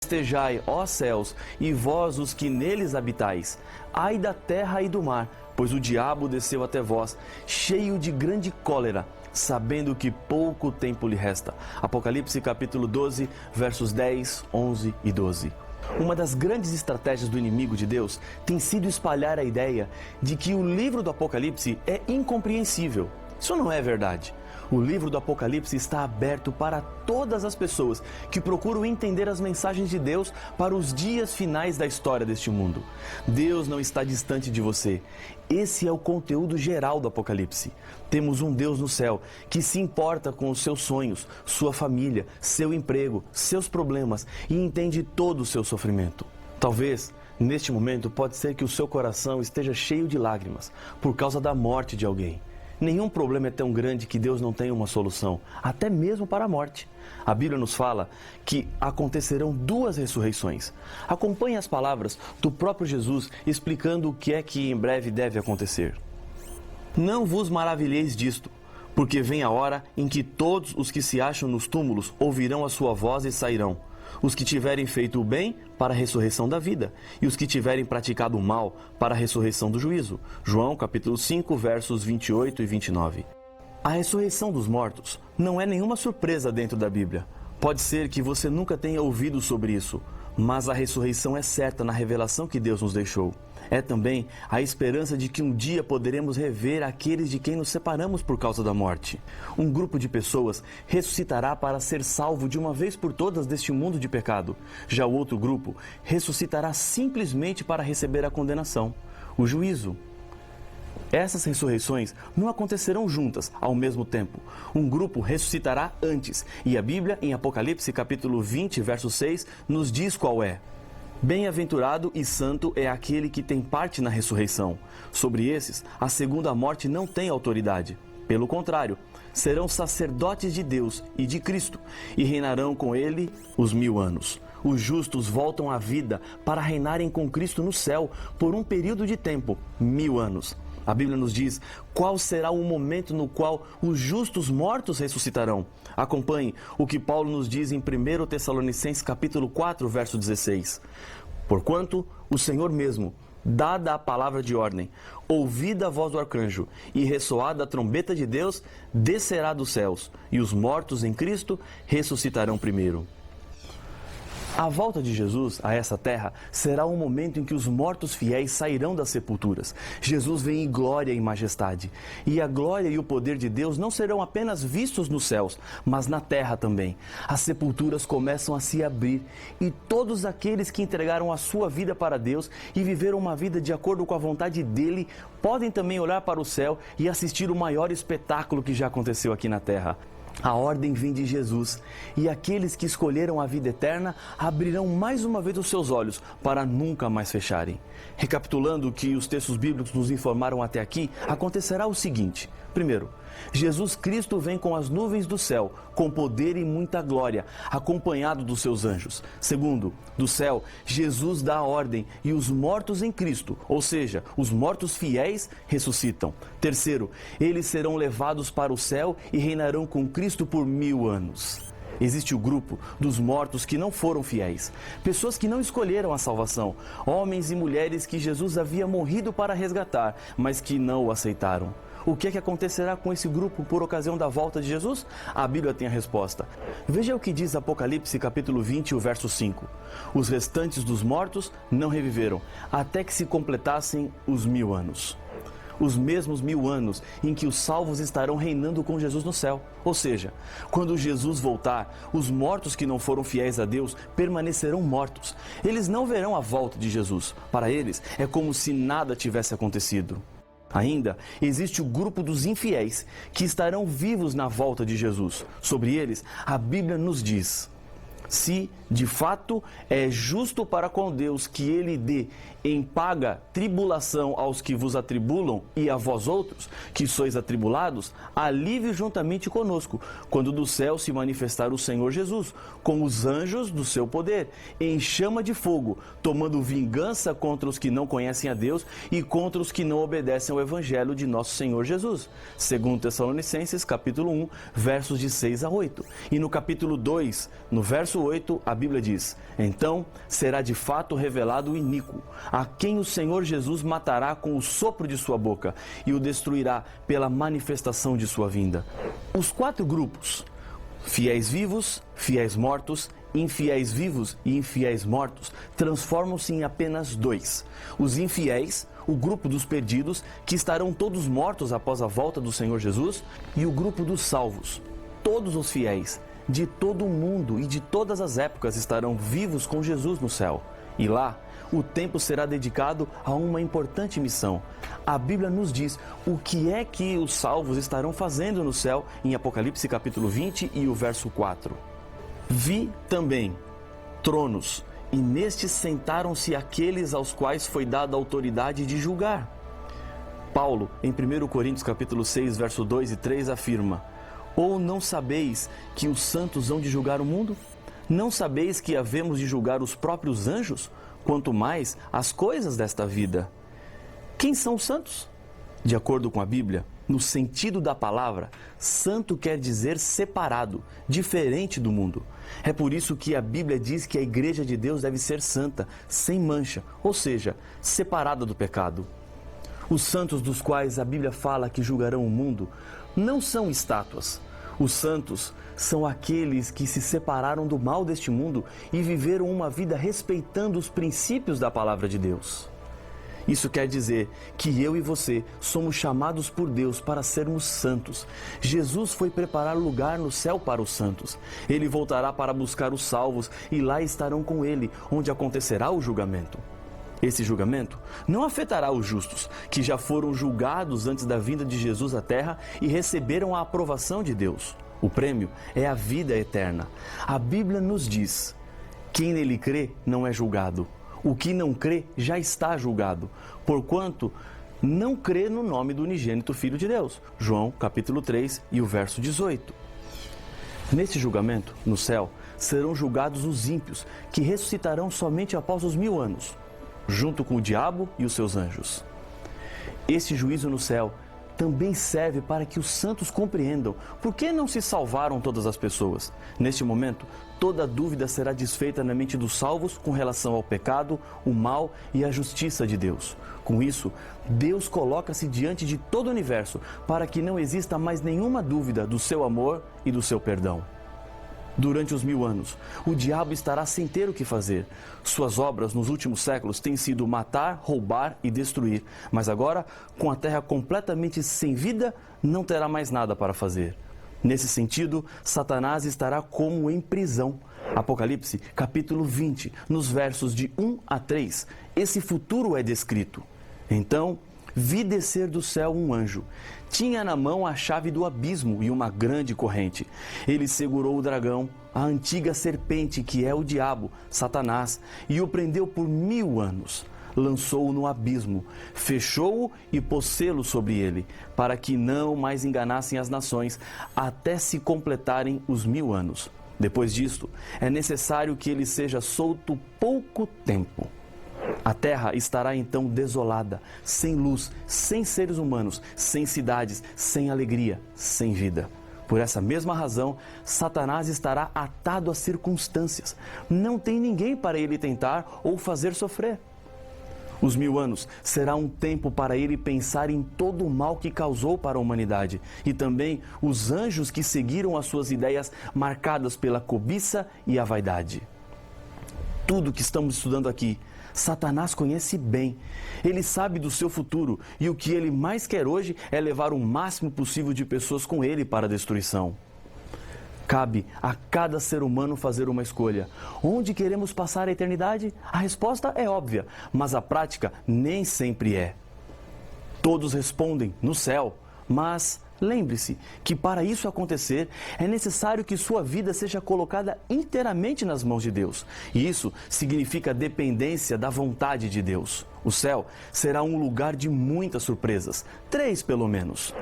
Festejai, ó céus, e vós os que neles habitais. Ai da terra e do mar, pois o diabo desceu até vós, cheio de grande cólera, sabendo que pouco tempo lhe resta. Apocalipse capítulo 12, versos 10, 11 e 12. Uma das grandes estratégias do inimigo de Deus tem sido espalhar a ideia de que o livro do Apocalipse é incompreensível. Isso não é verdade. O livro do Apocalipse está aberto para todas as pessoas que procuram entender as mensagens de Deus para os dias finais da história deste mundo. Deus não está distante de você. Esse é o conteúdo geral do Apocalipse. Temos um Deus no céu que se importa com os seus sonhos, sua família, seu emprego, seus problemas e entende todo o seu sofrimento. Talvez, neste momento, pode ser que o seu coração esteja cheio de lágrimas por causa da morte de alguém. Nenhum problema é tão grande que Deus não tenha uma solução, até mesmo para a morte. A Bíblia nos fala que acontecerão 2 ressurreições. Acompanhe as palavras do próprio Jesus explicando o que é que em breve deve acontecer. Não vos maravilheis disto, porque vem a hora em que todos os que se acham nos túmulos ouvirão a sua voz e sairão. Os que tiverem feito o bem, para a ressurreição da vida, e os que tiverem praticado o mal, para a ressurreição do juízo. João capítulo 5, versos 28 e 29. A ressurreição dos mortos não é nenhuma surpresa dentro da Bíblia. Pode ser que você nunca tenha ouvido sobre isso, mas a ressurreição é certa na revelação que Deus nos deixou. É também a esperança de que um dia poderemos rever aqueles de quem nos separamos por causa da morte. Um grupo de pessoas ressuscitará para ser salvo de uma vez por todas deste mundo de pecado. Já o outro grupo ressuscitará simplesmente para receber a condenação, o juízo. Essas ressurreições não acontecerão juntas ao mesmo tempo. Um grupo ressuscitará antes, e a Bíblia, em Apocalipse capítulo 20, verso 6, nos diz qual é. Bem-aventurado e santo é aquele que tem parte na ressurreição. Sobre esses, a segunda morte não tem autoridade. Pelo contrário, serão sacerdotes de Deus e de Cristo, e reinarão com ele os 1000 anos. Os justos voltam à vida para reinarem com Cristo no céu por um período de tempo, 1000 anos. A Bíblia nos diz qual será o momento no qual os justos mortos ressuscitarão. Acompanhe o que Paulo nos diz em 1 Tessalonicenses capítulo 4, verso 16. Porquanto o Senhor mesmo, dada a palavra de ordem, ouvida a voz do arcanjo e ressoada a trombeta de Deus, descerá dos céus, e os mortos em Cristo ressuscitarão primeiro. A volta de Jesus a essa terra será o momento em que os mortos fiéis sairão das sepulturas. Jesus vem em glória e majestade. E a glória e o poder de Deus não serão apenas vistos nos céus, mas na terra também. As sepulturas começam a se abrir e todos aqueles que entregaram a sua vida para Deus e viveram uma vida de acordo com a vontade dele, podem também olhar para o céu e assistir o maior espetáculo que já aconteceu aqui na terra. A ordem vem de Jesus, e aqueles que escolheram a vida eterna abrirão mais uma vez os seus olhos para nunca mais fecharem. Recapitulando o que os textos bíblicos nos informaram até aqui, acontecerá o seguinte. Primeiro, Jesus Cristo vem com as nuvens do céu, com poder e muita glória, acompanhado dos seus anjos. Segundo, do céu, Jesus dá a ordem e os mortos em Cristo, ou seja, os mortos fiéis, ressuscitam. Terceiro, eles serão levados para o céu e reinarão com Cristo por 1000 anos. Existe o grupo dos mortos que não foram fiéis, pessoas que não escolheram a salvação, homens e mulheres que Jesus havia morrido para resgatar, mas que não o aceitaram. O que é que acontecerá com esse grupo por ocasião da volta de Jesus? A Bíblia tem a resposta. Veja o que diz Apocalipse capítulo 20, o verso 5. Os restantes dos mortos não reviveram, até que se completassem os 1000 anos. Os mesmos 1000 anos em que os salvos estarão reinando com Jesus no céu. Ou seja, quando Jesus voltar, os mortos que não foram fiéis a Deus permanecerão mortos. Eles não verão a volta de Jesus. Para eles, é como se nada tivesse acontecido. Ainda existe o grupo dos infiéis, que estarão vivos na volta de Jesus. Sobre eles, a Bíblia nos diz: se de fato é justo para com Deus que ele dê em paga tribulação aos que vos atribulam e a vós outros, que sois atribulados, alívio juntamente conosco, quando do céu se manifestar o Senhor Jesus, com os anjos do seu poder, em chama de fogo, tomando vingança contra os que não conhecem a Deus e contra os que não obedecem ao Evangelho de nosso Senhor Jesus. 2 Tessalonicenses, capítulo 1, versos de 6 a 8. E no capítulo 2, no verso verso 8, a Bíblia diz: então será de fato revelado o iníquo, a quem o Senhor Jesus matará com o sopro de sua boca e o destruirá pela manifestação de sua vinda. Os 4 grupos, fiéis vivos, fiéis mortos, infiéis vivos e infiéis mortos, transformam-se em apenas 2. Os infiéis, o grupo dos perdidos, que estarão todos mortos após a volta do Senhor Jesus, e o grupo dos salvos. Todos os fiéis de todo o mundo e de todas as épocas estarão vivos com Jesus no céu. E lá, o tempo será dedicado a uma importante missão. A Bíblia nos diz o que é que os salvos estarão fazendo no céu em Apocalipse capítulo 20 e o verso 4. Vi também tronos, e nestes sentaram-se aqueles aos quais foi dada a autoridade de julgar. Paulo, em 1 Coríntios capítulo 6, verso 2 e 3, afirma: ou não sabeis que os santos hão de julgar o mundo? Não sabeis que havemos de julgar os próprios anjos? Quanto mais as coisas desta vida. Quem são os santos? De acordo com a Bíblia, no sentido da palavra, santo quer dizer separado, diferente do mundo. É por isso que a Bíblia diz que a igreja de Deus deve ser santa, sem mancha, ou seja, separada do pecado. Os santos dos quais a Bíblia fala que julgarão o mundo não são estátuas. Os santos são aqueles que se separaram do mal deste mundo e viveram uma vida respeitando os princípios da palavra de Deus. Isso quer dizer que eu e você somos chamados por Deus para sermos santos. Jesus foi preparar lugar no céu para os santos. Ele voltará para buscar os salvos e lá estarão com ele, onde acontecerá o julgamento. Esse julgamento não afetará os justos, que já foram julgados antes da vinda de Jesus à terra e receberam a aprovação de Deus. O prêmio é a vida eterna. A Bíblia nos diz: quem nele crê não é julgado. O que não crê já está julgado, porquanto não crê no nome do unigênito Filho de Deus. João capítulo 3 e o verso 18. Nesse julgamento, no céu, serão julgados os ímpios, que ressuscitarão somente após os 1000 anos, junto com o diabo e os seus anjos. Esse juízo no céu também serve para que os santos compreendam por que não se salvaram todas as pessoas. Neste momento, toda dúvida será desfeita na mente dos salvos com relação ao pecado, o mal e a justiça de Deus. Com isso, Deus coloca-se diante de todo o universo para que não exista mais nenhuma dúvida do seu amor e do seu perdão. Durante os 1000 anos, o diabo estará sem ter o que fazer. Suas obras nos últimos séculos têm sido matar, roubar e destruir. Mas agora, com a terra completamente sem vida, não terá mais nada para fazer. Nesse sentido, Satanás estará como em prisão. Apocalipse, capítulo 20, nos versos de 1 a 3, esse futuro é descrito. Então, vi descer do céu um anjo. Tinha na mão a chave do abismo e uma grande corrente. Ele segurou o dragão, a antiga serpente que é o diabo, Satanás, e o prendeu por 1000 anos. Lançou-o no abismo, fechou-o e pôs selo sobre ele, para que não mais enganassem as nações, até se completarem os 1000 anos. Depois disto, é necessário que ele seja solto pouco tempo. A terra estará então desolada, sem luz, sem seres humanos, sem cidades, sem alegria, sem vida. Por essa mesma razão, Satanás estará atado às circunstâncias. Não tem ninguém para ele tentar ou fazer sofrer. Os 1000 anos será um tempo para ele pensar em todo o mal que causou para a humanidade e também os anjos que seguiram as suas ideias marcadas pela cobiça e a vaidade. Tudo que estamos estudando aqui, Satanás conhece bem. Ele sabe do seu futuro e o que ele mais quer hoje é levar o máximo possível de pessoas com ele para a destruição. Cabe a cada ser humano fazer uma escolha. Onde queremos passar a eternidade? A resposta é óbvia, mas a prática nem sempre é. Todos respondem no céu, mas lembre-se que para isso acontecer é necessário que sua vida seja colocada inteiramente nas mãos de Deus. E isso significa dependência da vontade de Deus. O céu será um lugar de muitas surpresas, 3 pelo menos.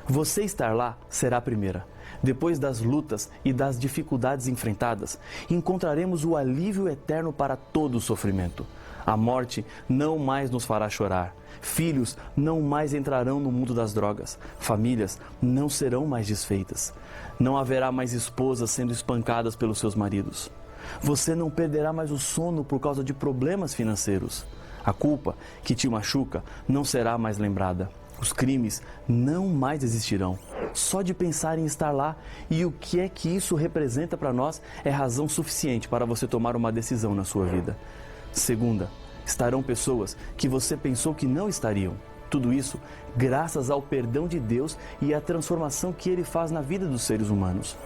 Você estar lá será a primeira. Depois das lutas e das dificuldades enfrentadas, encontraremos o alívio eterno para todo o sofrimento. A morte não mais nos fará chorar. Filhos não mais entrarão no mundo das drogas. Famílias não serão mais desfeitas. Não haverá mais esposas sendo espancadas pelos seus maridos. Você não perderá mais o sono por causa de problemas financeiros. A culpa que te machuca não será mais lembrada. Os crimes não mais existirão. Só de pensar em estar lá e o que é que isso representa para nós é razão suficiente para você tomar uma decisão na sua vida. Segunda, estarão pessoas que você pensou que não estariam. Tudo isso graças ao perdão de Deus e à transformação que Ele faz na vida dos seres humanos.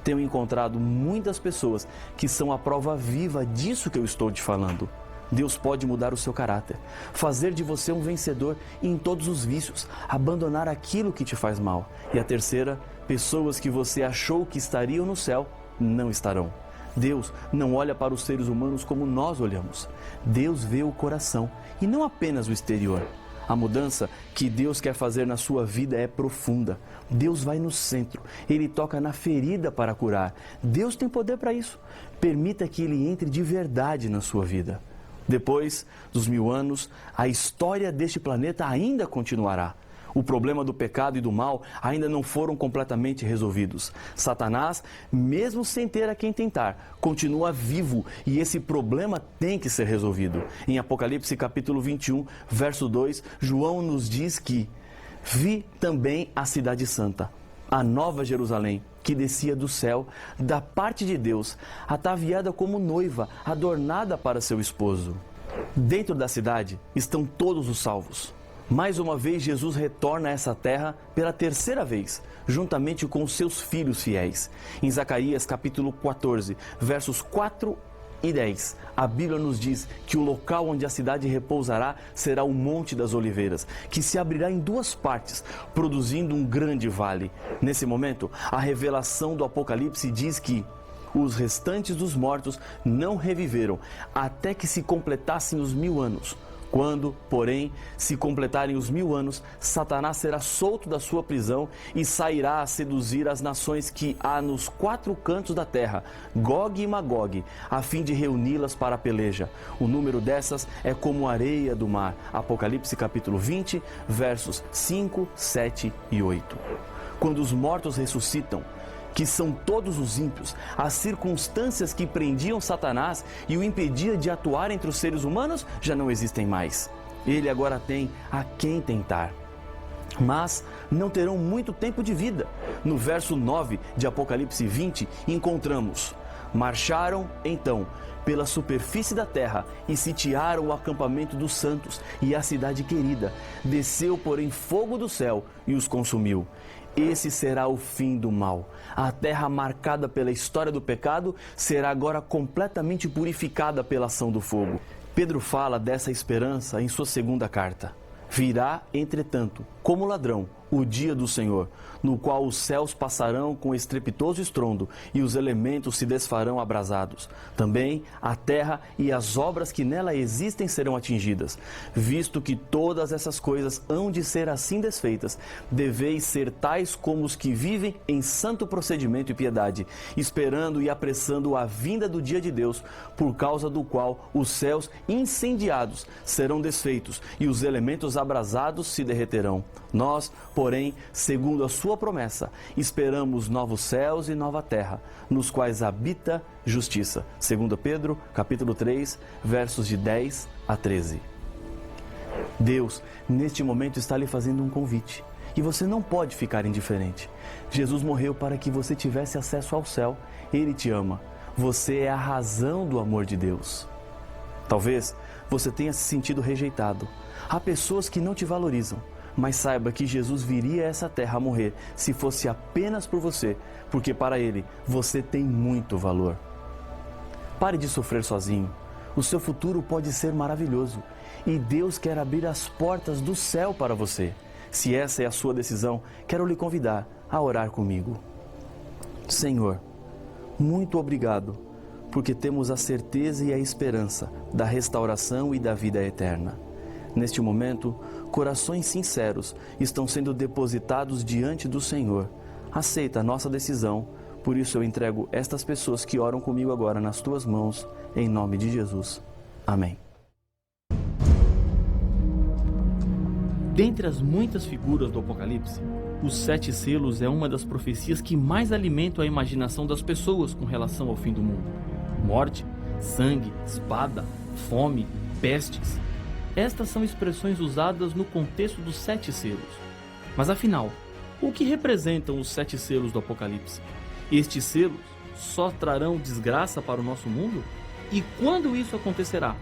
Tenho encontrado muitas pessoas que são a prova viva disso que eu estou te falando. Deus pode mudar o seu caráter, fazer de você um vencedor em todos os vícios, abandonar aquilo que te faz mal. E a terceira, pessoas que você achou que estariam no céu, não estarão. Deus não olha para os seres humanos como nós olhamos. Deus vê o coração e não apenas o exterior. A mudança que Deus quer fazer na sua vida é profunda. Deus vai no centro, Ele toca na ferida para curar. Deus tem poder para isso. Permita que Ele entre de verdade na sua vida. Depois dos 1000 anos, a história deste planeta ainda continuará. O problema do pecado e do mal ainda não foram completamente resolvidos. Satanás, mesmo sem ter a quem tentar, continua vivo e esse problema tem que ser resolvido. Em Apocalipse capítulo 21, verso 2, João nos diz que vi também a cidade santa, a nova Jerusalém, que descia do céu, da parte de Deus, ataviada como noiva, adornada para seu esposo. Dentro da cidade estão todos os salvos. Mais uma vez, Jesus retorna a essa terra pela terceira vez, juntamente com os seus filhos fiéis. Em Zacarias capítulo 14, versos 4 e 10, a Bíblia nos diz que o local onde a cidade repousará será o Monte das Oliveiras, que se abrirá em duas partes, produzindo um grande vale. Nesse momento, a revelação do Apocalipse diz que os restantes dos mortos não reviveram até que se completassem os 1000 anos. Quando, porém, se completarem os 1000 anos, Satanás será solto da sua prisão e sairá a seduzir as nações que há nos 4 cantos da terra, Gog e Magog, a fim de reuni-las para a peleja. O número dessas é como a areia do mar. Apocalipse capítulo 20, versos 5, 7 e 8. Quando os mortos ressuscitam, que são todos os ímpios, as circunstâncias que prendiam Satanás e o impediam de atuar entre os seres humanos já não existem mais. Ele agora tem a quem tentar. Mas não terão muito tempo de vida. No verso 9 de Apocalipse 20, encontramos: marcharam, então, pela superfície da terra e sitiaram o acampamento dos santos e a cidade querida. Desceu, porém, fogo do céu e os consumiu. Esse será o fim do mal. A terra marcada pela história do pecado será agora completamente purificada pela ação do fogo. Pedro fala dessa esperança em sua segunda carta. Virá, entretanto, como ladrão, o dia do Senhor, no qual os céus passarão com estrepitoso estrondo e os elementos se desfarão abrasados. Também a terra e as obras que nela existem serão atingidas. Visto que todas essas coisas hão de ser assim desfeitas, deveis ser tais como os que vivem em santo procedimento e piedade, esperando e apressando a vinda do dia de Deus, por causa do qual os céus incendiados serão desfeitos e os elementos abrasados se derreterão. Nós, porém, segundo a sua promessa, esperamos novos céus e nova terra, nos quais habita justiça. 2 Pedro, capítulo 3, versos de 10 a 13. Deus, neste momento, está lhe fazendo um convite. E você não pode ficar indiferente. Jesus morreu para que você tivesse acesso ao céu. Ele te ama. Você é a razão do amor de Deus. Talvez você tenha se sentido rejeitado. Há pessoas que não te valorizam. Mas saiba que Jesus viria a essa terra a morrer se fosse apenas por você, porque para Ele você tem muito valor. Pare de sofrer sozinho. O seu futuro pode ser maravilhoso e Deus quer abrir as portas do céu para você. Se essa é a sua decisão, quero lhe convidar a orar comigo. Senhor, muito obrigado, porque temos a certeza e a esperança da restauração e da vida eterna. Neste momento, corações sinceros estão sendo depositados diante do Senhor. Aceita a nossa decisão, por isso eu entrego estas pessoas que oram comigo agora nas tuas mãos, em nome de Jesus. Amém. Dentre as muitas figuras do Apocalipse, os 7 selos é uma das profecias que mais alimentam a imaginação das pessoas com relação ao fim do mundo. morte, sangue, espada, fome, pestes. Estas são expressões usadas no contexto dos 7 selos. Mas afinal, o que representam os 7 selos do Apocalipse? Estes selos só trarão desgraça para o nosso mundo? E quando isso acontecerá?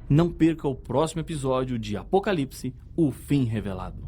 Não perca o próximo episódio de Apocalipse, o fim revelado.